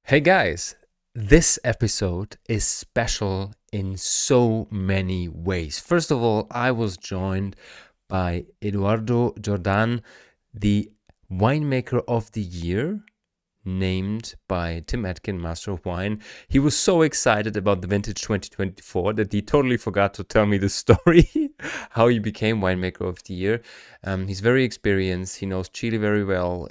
Hey guys, this episode is special in so many ways. First of all, I was joined by Eduardo Jordan, the winemaker of the year, named by Tim Atkin, Master of Wine. He was so excited about the vintage 2024 that he totally forgot to tell me the story, how he became winemaker of the year. He's very experienced. He knows Chile very well.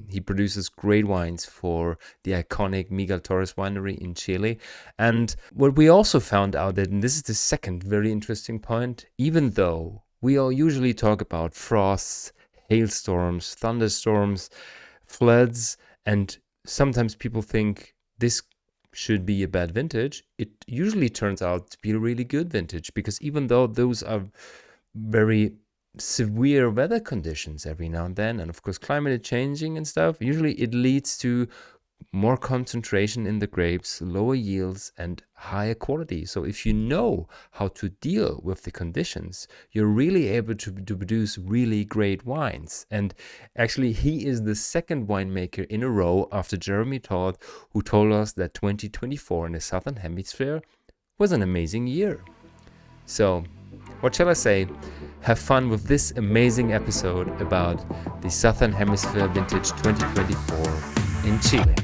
He produces great wines for the iconic Miguel Torres Winery in Chile. And what we also found out that, and this is the second very interesting point, even though we all usually talk about frosts, hailstorms, thunderstorms, floods, and sometimes people think this should be a bad vintage. It usually turns out to be a really good vintage because even though those are very severe weather conditions every now and then, and of course climate is changing and stuff, usually it leads to more concentration in the grapes, lower yields, and higher quality. So if you know how to deal with the conditions, you're really able to produce really great wines. And actually, he is the second winemaker in a row after Jeremy Todd, who told us that 2024 in the Southern Hemisphere was an amazing year. So, what shall I say? Have fun with this amazing episode about the Southern Hemisphere Vintage 2024 in Chile.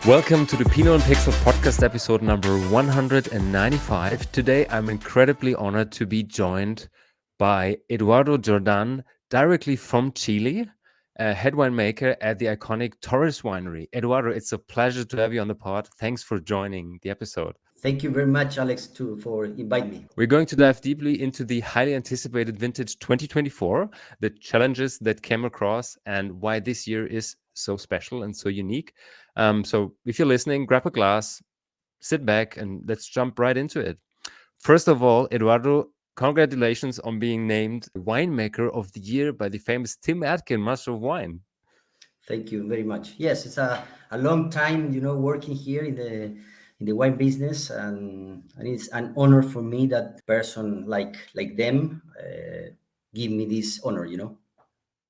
Welcome to the Pinot and Pixel podcast episode number 195. Today, I'm incredibly honored to be joined by Eduardo Jordan, directly from Chile, a head winemaker at the iconic Torres Winery. Eduardo, it's a pleasure to have you on the pod. Thanks for joining the episode. Thank you very much, Alex, for inviting me. We're going to dive deeply into the highly anticipated vintage 2024, the challenges that came across, and why this year is so special and so unique. So if you're listening, grab a glass, sit back, and let's jump right into it. First of all, Eduardo, congratulations on being named winemaker of the year by the famous Tim Atkin, Master of Wine. Thank you very much. Yes, it's a long time, working here in the wine business, and it's an honor for me that person like them give me this honor.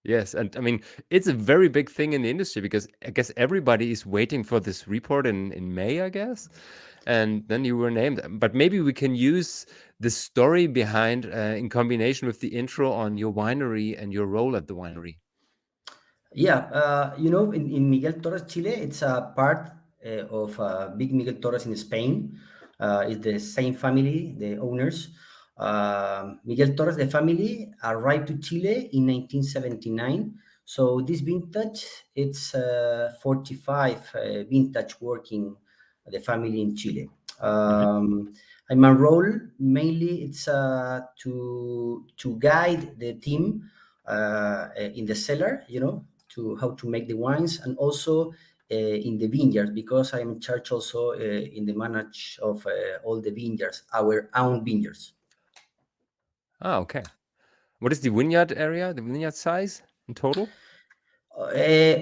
Yes, and I mean, it's a very big thing in the industry because I guess everybody is waiting for this report in May, I guess. And then you were named. But maybe we can use the story behind in combination with the intro on your winery and your role at the winery. Yeah, in Miguel Torres, Chile, it's a part of Big Miguel Torres in Spain. It's the same family, the owners. Miguel Torres, the family, arrived to Chile in 1979. So this vintage, it's 45 vintage working the family in Chile. And my role mainly it's to guide the team in the cellar, to how to make the wines, and also in the vineyards, because I'm in charge also in the manage of all the vineyards, our own vineyards. Ah, okay. What is the vineyard area, the vineyard size in total?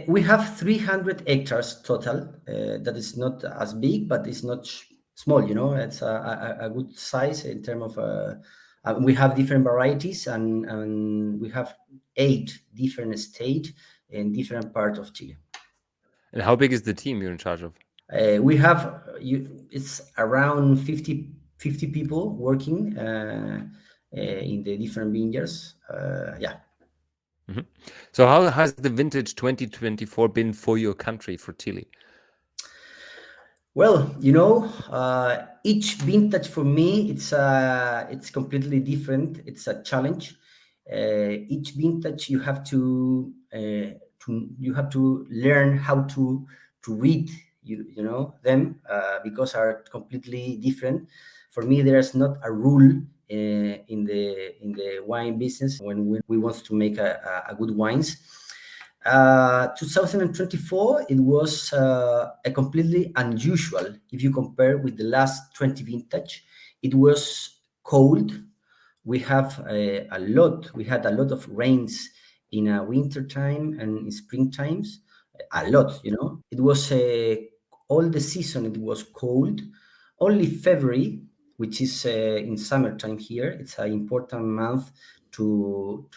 We have 300 hectares total. That is not as big, but it's not small. It's a good size in terms of. We have different varieties, and we have 8 different states in different parts of Chile. And how big is the team you're in charge of? We have it's around 50 people working in the different vineyards. Yeah. Mm-hmm. So how has the vintage 2024 been for your country, for Chile? Well, each vintage for me, it's completely different. It's a challenge. Each vintage you have to learn how to read them because are completely different. For me, there's not a rule in the wine business when we want to make a good wines. 2024, it was a completely unusual if you compare with the last 20 vintage. It was cold. We had a lot of rains in winter time and in spring times. A lot. It was all the season. It was cold. Only February which is in summertime here. It's an important month to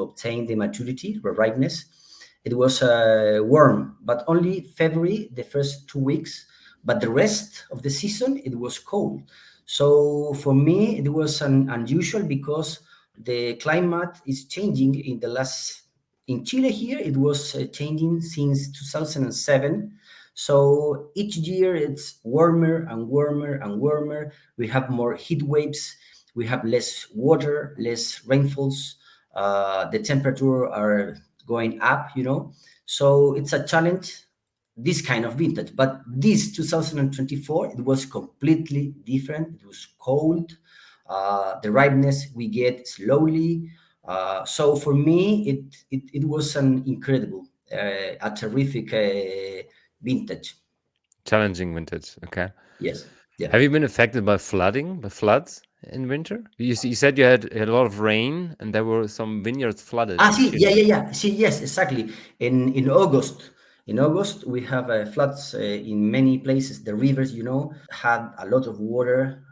obtain the maturity, the ripeness. It was warm, but only February, the first 2 weeks. But the rest of the season, it was cold. So for me, it was unusual because the climate is changing in the last. In Chile here, it was changing since 2007. So each year it's warmer and warmer and warmer. We have more heat waves. We have less water, less rainfalls. The temperature are going up. So it's a challenge, this kind of vintage. But this 2024, it was completely different. It was cold. The ripeness we get slowly. So for me, it was an incredible, a terrific vintage. Challenging vintage. Okay. Yes. Yeah. Have you been affected by flooding, by floods in winter? You said you had a lot of rain and there were some vineyards flooded in See, yeah, Chile. yeah, yeah. See, yes, exactly. In August, we have floods in many places. The rivers, had a lot of water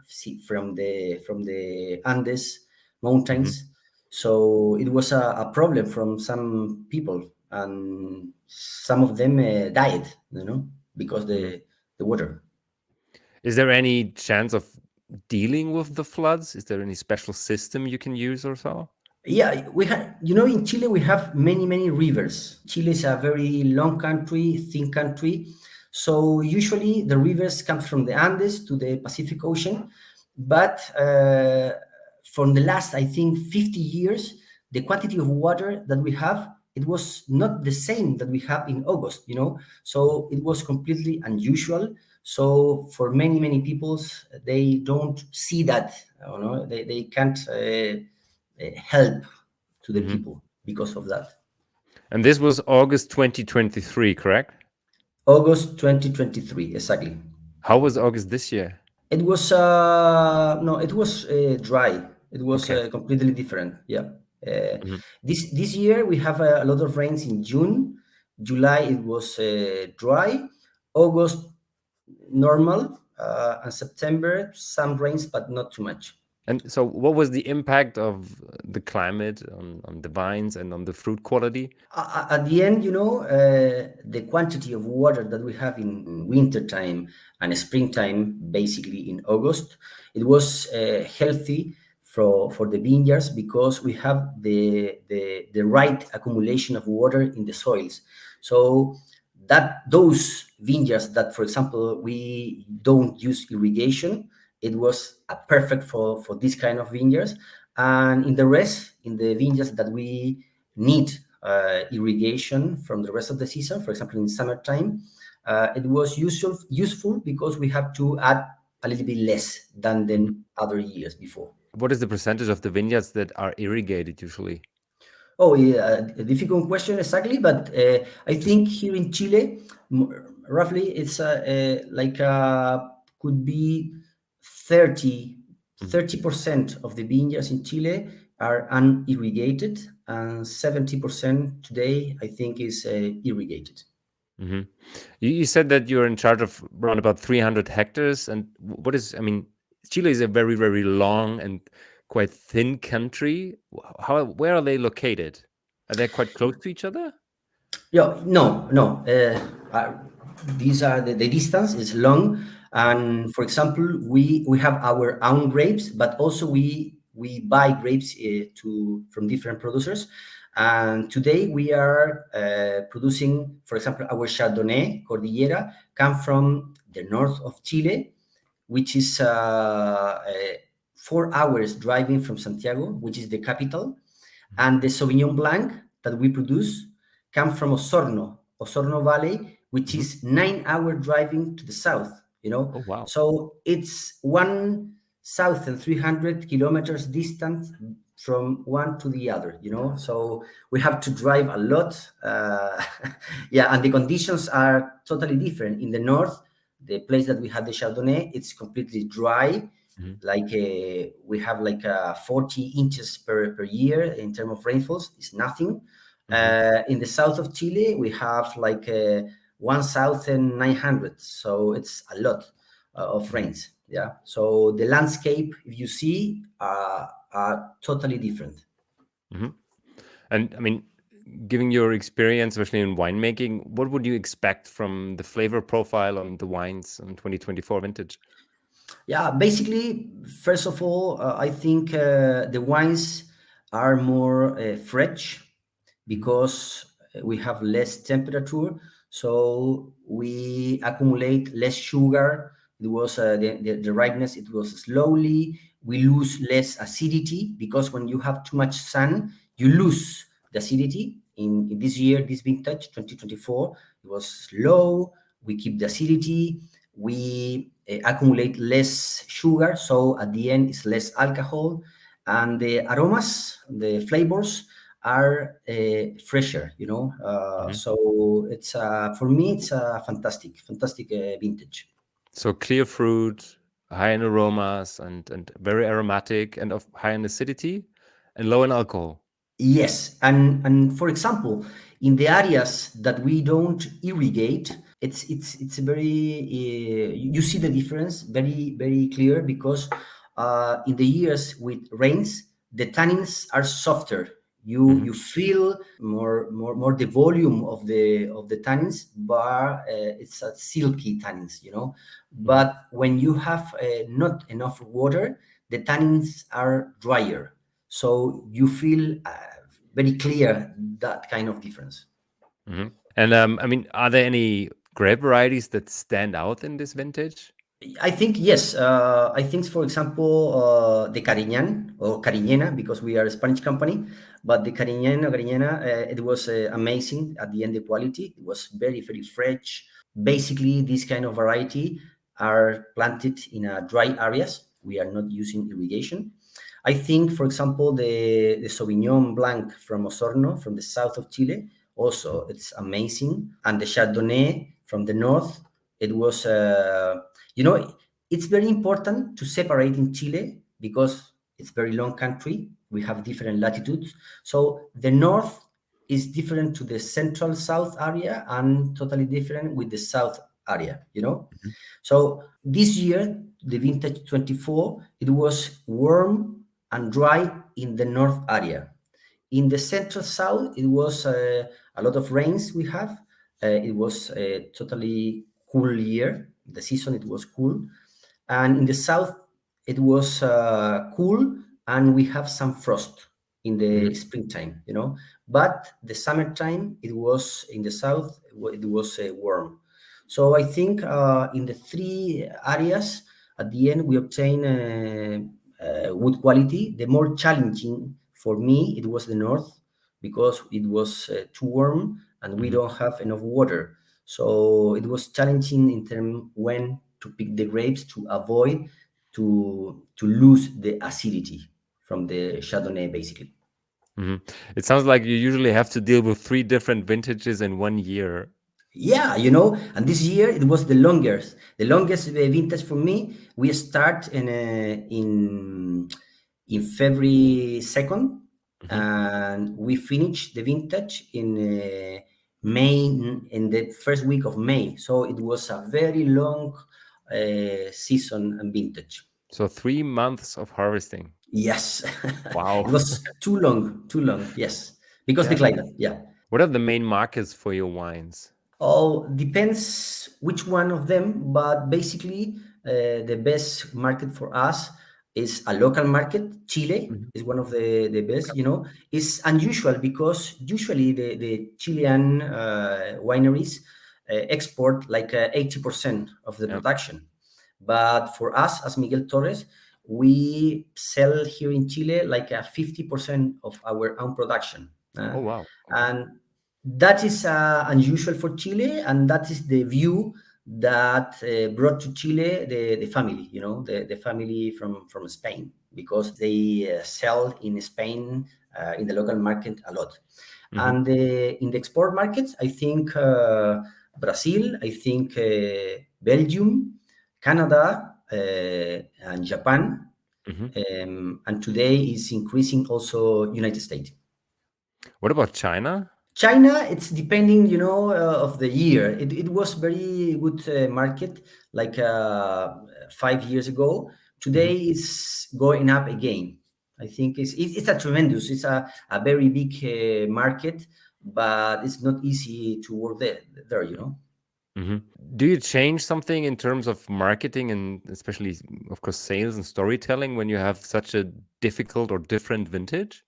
from the Andes Hmm. mountains. So it was a problem from some people, and some of them died, because Hmm. the water. Is there any chance of dealing with the floods? Is there any special system you can use or so? Yeah, we have, in Chile, we have many, many rivers. Chile is a very long country, thin country. So usually the rivers come from the Andes to the Pacific Ocean. But from the last, I think, 50 years, the quantity of water that we have, it was not the same that we have in August. So it was completely unusual. So for many, many peoples, they don't see that. They can't. Help to the Hmm. people because of that. And this was August 2023, correct? August 2023, exactly. How was August this year? It was no, it was dry. It was Okay. completely different. Yeah. Uh, Hmm. this year we have a lot of rains in June. July it was dry. August normal, and September some rains, but not too much. And so, what was the impact of the climate on the vines and on the fruit quality? At the end, the quantity of water that we have in winter time and springtime, basically in August, it was healthy for the vineyards because we have the right accumulation of water in the soils. So that those vineyards that, for example, we don't use irrigation, it was perfect for this kind of vineyards. And in the rest, in the vineyards that we need irrigation from the rest of the season, for example, in summertime, it was useful because we have to add a little bit less Mhm. than other years before. What is the percentage of the vineyards that are irrigated usually? Oh, yeah, a difficult question exactly, but I Just think here in Chile, roughly, it's like could be 30 mhm, 30% of the vineyards in Chile are unirrigated, and 70% today, I think, is irrigated. mhm. You said that you're in charge of around about 300 hectares. And what is, I mean, Chile is a very, very long and quite thin country. Where are they located? Are they quite close to each other? Yeah, no, no. These are the distance is long, Mhm, and for example, we have our own grapes, but also we buy grapes to from different producers. And today we are producing, for example, our Chardonnay Cordillera come from the north of Chile, which is 4 hours driving from Santiago, which is the capital. mhm, And the Sauvignon Blanc that we produce come from Osorno Valley, which mhm. is 9 hour driving to the south. Oh, wow. So it's 1,300 kilometers distance from one to the other. So we have to drive a lot. Yeah, and the conditions are totally different. In the north, the place that we had the Chardonnay, it's completely dry, Mhm, like we have like 40 inches per year in terms of rainfalls. It's nothing. mhm. In the south of Chile we have like 1900, so it's a lot of Mhm. rains. Yeah. So the landscape, if you see, are totally different. Hmm. And I mean, given your experience, especially in winemaking, what would you expect from the flavor profile on the wines in 2024 vintage? Yeah, basically, first of all, I think the wines are more fresh Hmm. because we have less temperature, so we accumulate less sugar. It was the ripeness. It was slowly. We lose less acidity because when you have too much sun, you lose the acidity. In this year, this vintage 2024, it was slow. We keep the acidity. We accumulate less sugar, so at the end it's less alcohol, and the aromas, the flavors are fresher. Hmm. So it's for me it's a fantastic vintage. So clear fruit, high in aromas, and very aromatic, and of high in acidity, and low in alcohol. Yes, and for example, in the areas that we don't irrigate, it's a very you see the difference very clear because in the years with rains, the tannins are softer. You Hmm. you feel more the volume of the tannins, but it's a silky tannins, Hmm. But when you have not enough water, the tannins are drier, so you feel very clear that kind of difference. Hmm. And I mean, are there any grape varieties that stand out in this vintage? I think yes. I think, for example, the Cariñan or Cariñena, because we are a Spanish company, but the Cariñena, Cariñena, it was amazing at the end. The quality, it was very fresh. Basically, this kind of variety are planted in dry areas. We are not using irrigation. I think, for example, the Sauvignon Blanc from Osorno, from the south of Chile, also it's amazing, and the Chardonnay from the north. It was, you know, it's very important to separate in Chile because it's very long country. We have different latitudes, so the north is different to the central south area and totally different with the south area. Mhm. So this year, the vintage 24, it was warm and dry in the north area. In the central south, it was a lot of rains we have. It was a totally cool year. The season, it was cool. And in the south, it was cool, and we have some frost in the Mhm. springtime. But the summertime, it was in the south, it was warm. So I think in the three areas, at the end, we obtain wood quality. The more challenging for me, it was the north because it was too warm and we Mhm. don't have enough water. So it was challenging in terms when to pick the grapes to avoid to lose the acidity from the Chardonnay, basically. Mhm. It sounds like you usually have to deal with three different vintages in one year. Yeah, and this year it was the longest vintage for me. We start in February 2nd, Mhm. and we finish the vintage in May, in the first week of May. So it was a very long season and vintage. So 3 months of harvesting. Yes, it Wow. was too long, too long. Yes, because the Yeah. climate. Yeah. What are the main markets for your wines? Oh, depends which one of them, but basically, the best market for us is a local market. Chile Mhm. is one of the best. Okay. It's unusual because usually the Chilean wineries export like 80% of the Yeah. production. But for us, as Miguel Torres, we sell here in Chile like a 50% of our own production. Oh, wow. Okay. And that is unusual for Chile, and that is the view that brought to Chile the family, the family from Spain, because they sell in Spain in the local market a lot. Mhm. And in the export markets, I think Brazil, I think Belgium, Canada, and Japan, Mhm. and today is increasing also United States. What about China? China, it's depending, of the year. It was very good market like 5 years ago. Hmm. Today it's going up again. I think it's a tremendous, it's a very big market, but it's not easy to work there. Hmm. Do you change something in terms of marketing and especially, of course, sales and storytelling when you have such a difficult or different vintage?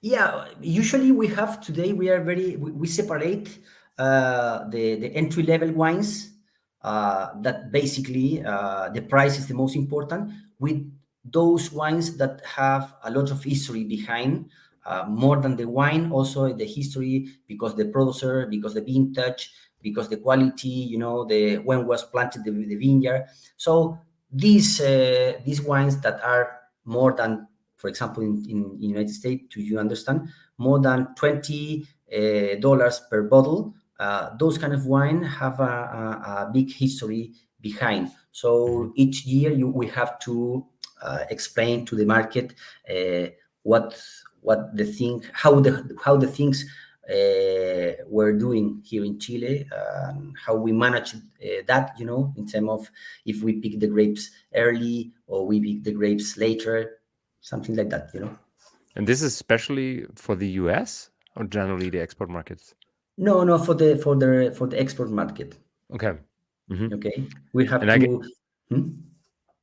Yeah, usually we have today we separate the entry level wines, that basically the price is the most important, with those wines that have a lot of history behind, more than the wine, also the history, because the producer, because the vintage, because the quality, the when was planted the vineyard. So these wines that are more than, for example, in United States, to you understand, more than $20 per bottle. Those kind of wine have a big history behind. Hmm. So each year we have to explain to the market what the thing, how the things we're doing here in Chile, how we manage that, in terms of if we pick the grapes early or we pick the grapes later, something like that. And this is especially for the US or generally the export markets? No, no, for the export market. Okay. Hmm. Okay, we have And to. Hmm?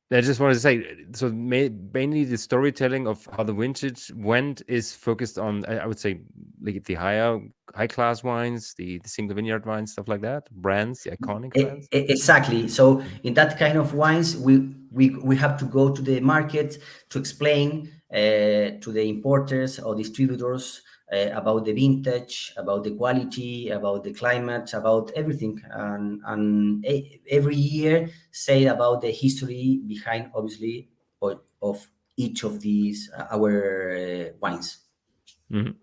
I just wanted to say, so mainly the storytelling of how the vintage went is focused on, I would say, like the high class wines, the single vineyard wines, stuff like that, brands, the iconic brands. Exactly. So Mhm. in that kind of wines, we have to go to the market to explain to the importers or distributors about the vintage, about the quality, about the climate, about everything, and every year say about the history behind, obviously, of each of these our wines. Mhm.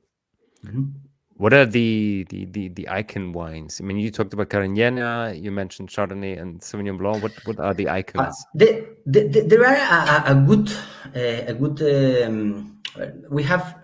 Mhm. What are the icon wines? I mean, you talked about Carignana, you mentioned Chardonnay and Sauvignon Blanc. What are the icons? There are a good we have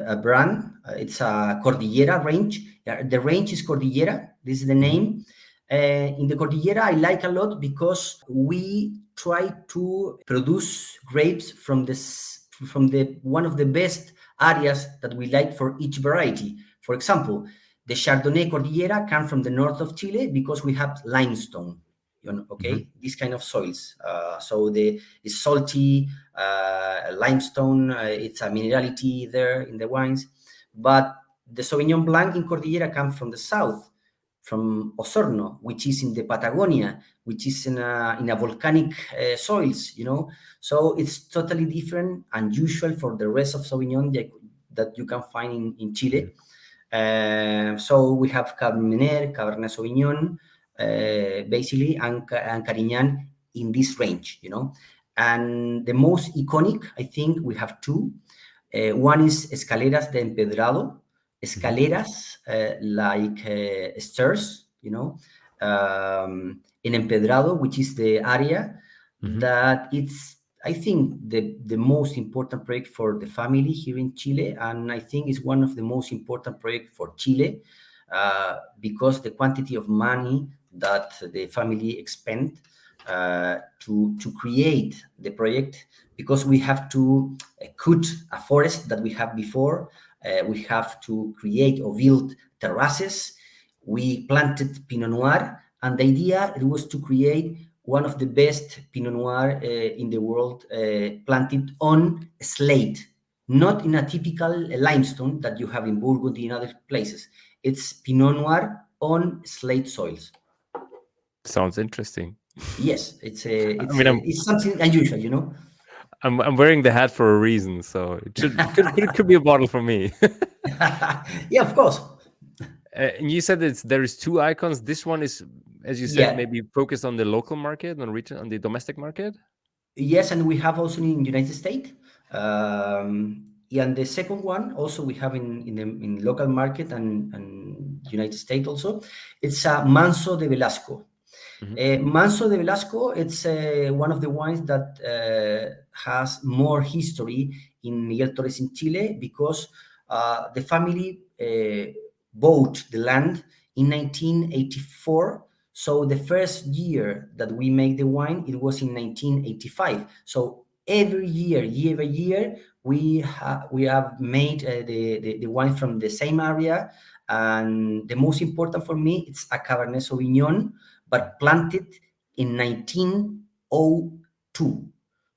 a brand. It's a Cordillera range. Yeah, the range is Cordillera. This is the Hmm. name. In the Cordillera, I like a lot because we try to produce grapes from the one of the best areas that we like for each variety. For example, the Chardonnay Cordillera come from the north of Chile because we have limestone. Hmm. Okay, these kind of soils. So it's salty limestone. It's a minerality there in the wines, but the Sauvignon Blanc in Cordillera comes from the south, from Osorno, which is in the Patagonia, which is in a volcanic soils. So it's totally different, unusual for the rest of Sauvignon that you can find in Chile. So we have Cabernet, Cabernet Sauvignon, basically, and Carignan in this range. And the most iconic, I think, we have two. One is Escaleras de Empedrado, Hmm. escaleras like stairs, in Empedrado, which is the area Hmm. that it's, I think, the most important project for the family here in Chile, and I think it's one of the most important projects for Chile, because the quantity of money that the family expend to create the project, because we have to cut a forest that we have before. We have to create or build terraces. We planted Pinot Noir, and the idea it was to create one of the best Pinot Noir in the world, planted on slate, not in a typical limestone that you have in Burgundy and other places. It's Pinot Noir on slate soils. Sounds interesting. Yes, it's I it's mean, it's something unusual. I'm wearing the hat for a reason, so it could be a bottle for me. Yeah, of course. And you said there is two icons. This one is, as you said, Yeah, maybe focused on the local market, on the domestic market. yes, and we have also in United States. Yeah, and the second one also we have in local market and United States also. It's Manso de Velasco. Hmm. Manso de Velasco, it's one of the wines that has more history in Miguel Torres in Chile, because the family uh, bought the land in 1984. So the first year that we make the wine, it was in 1985. So every year, year by year, we have made the wine from the same area. And the most important for me, it's a Cabernet Sauvignon, but planted in 1902. Oh, wow.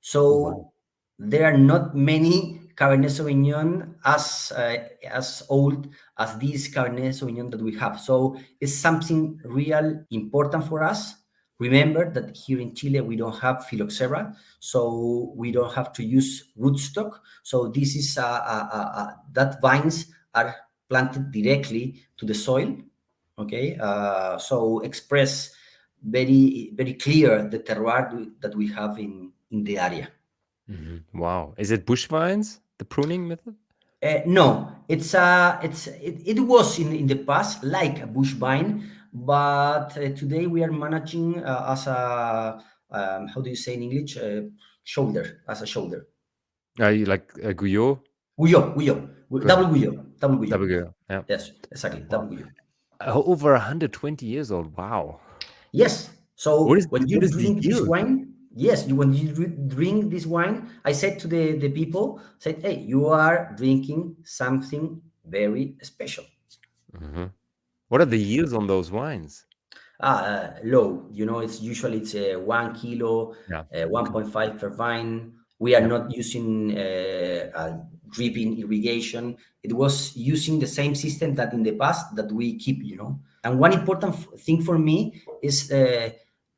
So there are not many Cabernet Sauvignon as old as this Cabernet Sauvignon that we have. So it's something real important for us. Remember that here in Chile we don't have phylloxera, so we don't have to use rootstock. So this is that vines are planted directly to the soil. Okay, so express very clear the terroir that we have in the area. Wow. Is it bush vines, the pruning method? No, it was in the past like a bush vine, but today we are managing as a how do you say in English, shoulder, as a shoulder. You like a Guyot? Double Good. guyot. Double Guyot. Yeah. Yes, exactly, Wow. double guyot. Over 120 years old. Wow. Yes. What So is when what you is the drink this yield? wine, yes, when you drink this wine, I said to the people, said, hey, you are drinking something very special. Mhm. What are the yields on those wines? Low. It's 1 kilo, Yeah. Okay. 1.5 per vine. We are Yeah. not using dripping irrigation. It was using the same system that in the past that we keep. And one important thing for me is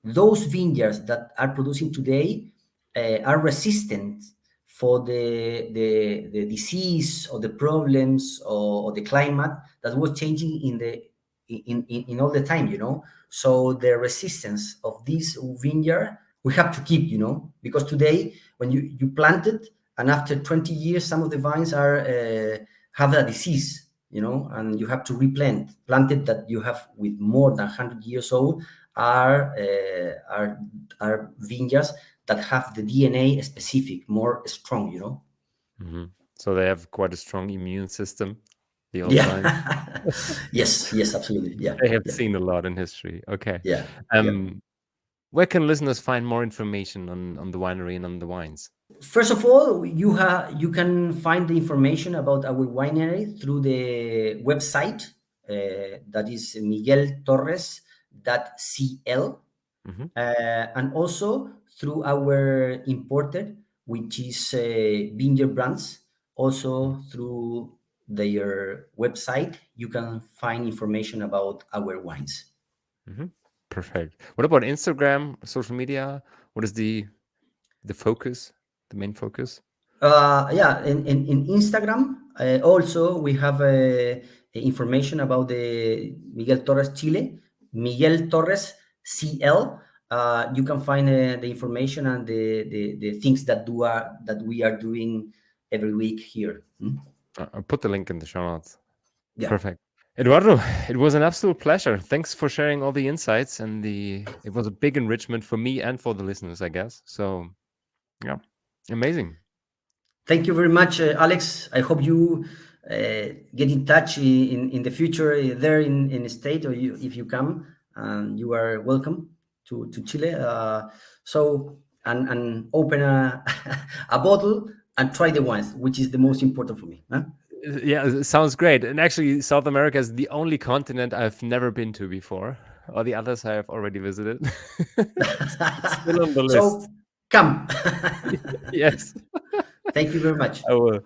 those vineyards that are producing today are resistant for the disease or the problems or the climate that was changing in all the time. So the resistance of this vineyard we have to keep, because today when you plant it and after 20 years some of the vines are have a disease, and you have to replant planted that you have with more than 100 years old are vineyards that have the DNA specific, more strong. So they have quite a strong immune system, the old vines. Yeah. Yes, absolutely. Yeah, They have yeah, seen a lot in history. Okay. yeah, yeah. Um, where can listeners find more information on the winery and on the wines? First of all, you can find the information about our winery through the website that is migueltorres.cl, Hmm. and also through our importer, which is Vineyard Brands. Also through their website, you can find information about our wines. Hmm. Perfect. What about Instagram, social media? What is the focus, the main focus? Yeah, in Instagram, also we have information about the Miguel Torres Chile, Miguel Torres CL. You can find the information and the things that we are doing every week here. I'll put the link in the show notes. Yeah. Perfect. Eduardo, it was an absolute pleasure. Thanks for sharing all the insights it was a big enrichment for me and for the listeners, I guess. So, yeah, amazing. Thank you very much, Alex. I hope you get in touch in the future there in the state, or if you come, you are welcome to Chile. So and open a a bottle and try the wines, which is the most important for me. Huh? Yeah, it sounds great. And actually, South America is the only continent I've never been to before. All the others I have already visited. It's still on the list. So come. Yes. Thank you very much. I will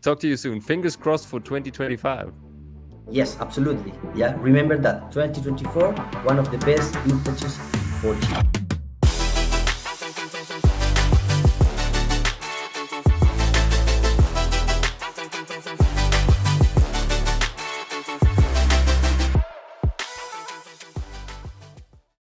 talk to you soon. Fingers crossed for 2025. Yes, absolutely. Yeah, remember that 2024, one of the best vintages for Chile.